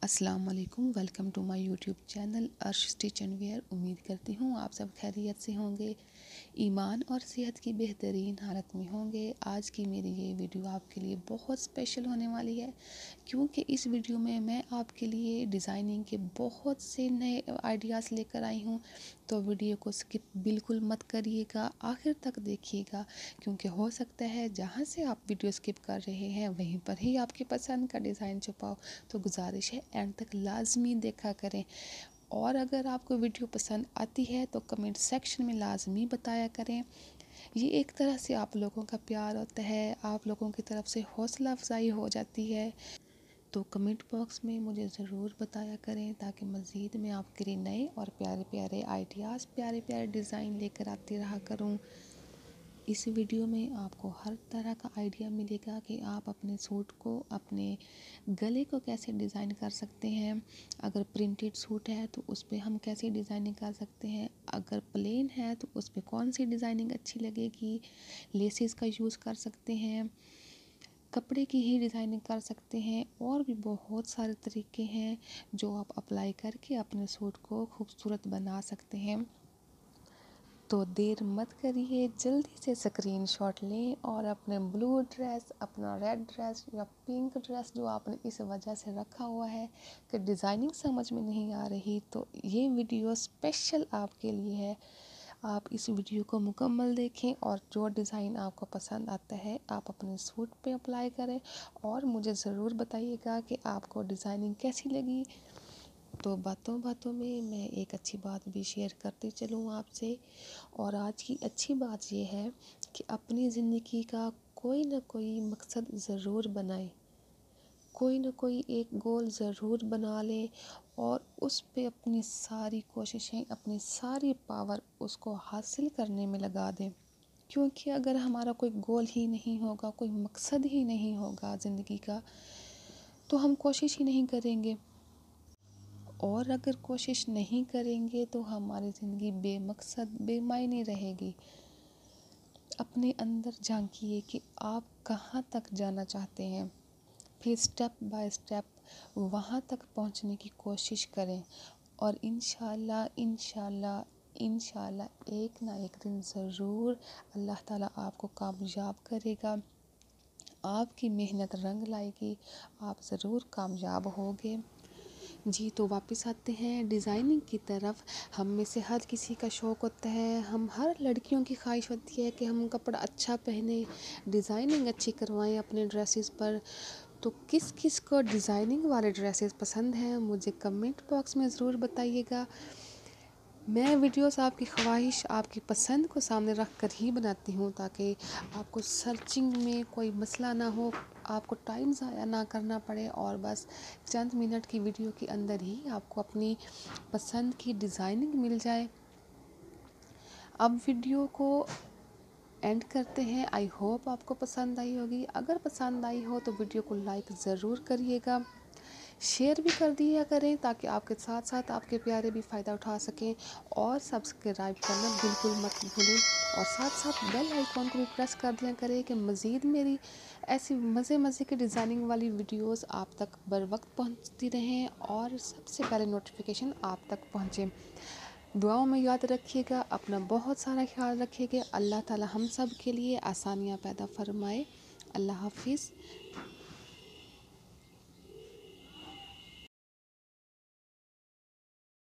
अस्सलाम वालेकुम। Welcome to my YouTube channel Arsh stitch and wear. उम्मीद करती हूँ आप सब खैरियत से होंगे, ईमान और सेहत की बेहतरीन हालत में होंगे। आज की मेरी ये वीडियो आपके लिए बहुत स्पेशल होने वाली है, क्योंकि इस वीडियो में मैं आपके लिए डिज़ाइनिंग के बहुत से नए आइडियाज़ लेकर आई हूँ। तो वीडियो को स्किप बिल्कुल मत करिएगा, आखिर तक देखिएगा, क्योंकि हो सकता है जहाँ से आप वीडियो स्किप कर रहे हैं वहीं पर ही आपकी पसंद का डिज़ाइन छुपा हो। तो गुजारिश है एंड तक लाजमी देखा करें, और अगर आपको वीडियो पसंद आती है तो कमेंट सेक्शन में लाजमी बताया करें। ये एक तरह से आप लोगों का प्यार होता है, आप लोगों की तरफ से हौसला अफजाई हो जाती है। तो कमेंट बॉक्स में मुझे ज़रूर बताया करें, ताकि मज़ीद मैं आपके लिए नए और प्यारे प्यारे आइडियाज़, प्यारे प्यारे डिज़ाइन लेकर आती रहा करूँ। इस वीडियो में आपको हर तरह का आइडिया मिलेगा कि आप अपने सूट को, अपने गले को कैसे डिज़ाइन कर सकते हैं। अगर प्रिंटेड सूट है तो उस पर हम कैसे डिज़ाइनिंग कर सकते हैं, अगर प्लेन है तो उस पर कौन सी डिज़ाइनिंग अच्छी लगेगी। लेसेस का यूज़ कर सकते हैं, कपड़े की ही डिज़ाइनिंग कर सकते हैं, और भी बहुत सारे तरीके हैं जो आप अप्लाई करके अपने सूट को खूबसूरत बना सकते हैं। तो देर मत करिए, जल्दी से स्क्रीनशॉट लें और अपने ब्लू ड्रेस, अपना रेड ड्रेस या पिंक ड्रेस जो आपने इस वजह से रखा हुआ है कि डिज़ाइनिंग समझ में नहीं आ रही, तो ये वीडियो स्पेशल आपके लिए है। आप इस वीडियो को मुकम्मल देखें और जो डिज़ाइन आपको पसंद आता है आप अपने सूट पे अप्लाई करें, और मुझे ज़रूर बताइएगा कि आपको डिज़ाइनिंग कैसी लगी। तो बातों बातों में मैं एक अच्छी बात भी शेयर करती चलूँ आपसे, और आज की अच्छी बात ये है कि अपनी ज़िंदगी का कोई ना कोई मकसद ज़रूर बनाएं, कोई ना कोई एक गोल ज़रूर बना लें और उस पे अपनी सारी कोशिशें, अपनी सारी पावर उसको हासिल करने में लगा दें। क्योंकि अगर हमारा कोई गोल ही नहीं होगा, कोई मकसद ही नहीं होगा ज़िंदगी का, तो हम कोशिश ही नहीं करेंगे, और अगर कोशिश नहीं करेंगे तो हमारी ज़िंदगी बेमकसद, बेमायने रहेगी। अपने अंदर झांकिए कि आप कहाँ तक जाना चाहते हैं, फिर स्टेप बाय स्टेप वहाँ तक पहुँचने की कोशिश करें, और इंशाल्लाह इंशाल्लाह इंशाल्लाह एक ना एक दिन ज़रूर अल्लाह ताला आपको कामयाब करेगा। आपकी मेहनत रंग लाएगी, आप ज़रूर कामयाब होगे। जी, तो वापस आते हैं डिज़ाइनिंग की तरफ। हम में से हर किसी का शौक़ होता है, हम हर लड़कियों की ख्वाहिश होती है कि हम कपड़ा अच्छा पहने, डिज़ाइनिंग अच्छी करवाएं अपने ड्रेसेस पर। तो किस किस को डिज़ाइनिंग वाले ड्रेसेस पसंद हैं, मुझे कमेंट बॉक्स में ज़रूर बताइएगा। मैं वीडियोस आपकी ख्वाहिश, आपकी पसंद को सामने रख कर ही बनाती हूँ, ताकि आपको सर्चिंग में कोई मसला ना हो, आपको टाइम ज़ाया ना करना पड़े, और बस चंद मिनट की वीडियो के अंदर ही आपको अपनी पसंद की डिज़ाइनिंग मिल जाए। अब वीडियो को एंड करते हैं। आई होप आपको पसंद आई होगी। अगर पसंद आई हो तो वीडियो को लाइक ज़रूर करिएगा, शेयर भी कर दिया करें, ताकि आपके साथ साथ आपके प्यारे भी फ़ायदा उठा सकें, और सब्सक्राइब करना बिल्कुल मत भूलें, और साथ साथ बेल आइकॉन को भी प्रेस कर दिया करें कि मज़ीद मेरी ऐसी मज़े मज़े की डिज़ाइनिंग वाली वीडियोस आप तक बर वक्त पहुंचती रहें, और सबसे पहले नोटिफिकेशन आप तक पहुंचे। दुआओं में याद रखिएगा, अपना बहुत सारा ख्याल रखिएगा। अल्लाह ताला हम सब के लिए आसानियाँ पैदा फरमाए। अल्लाह हाफिज़।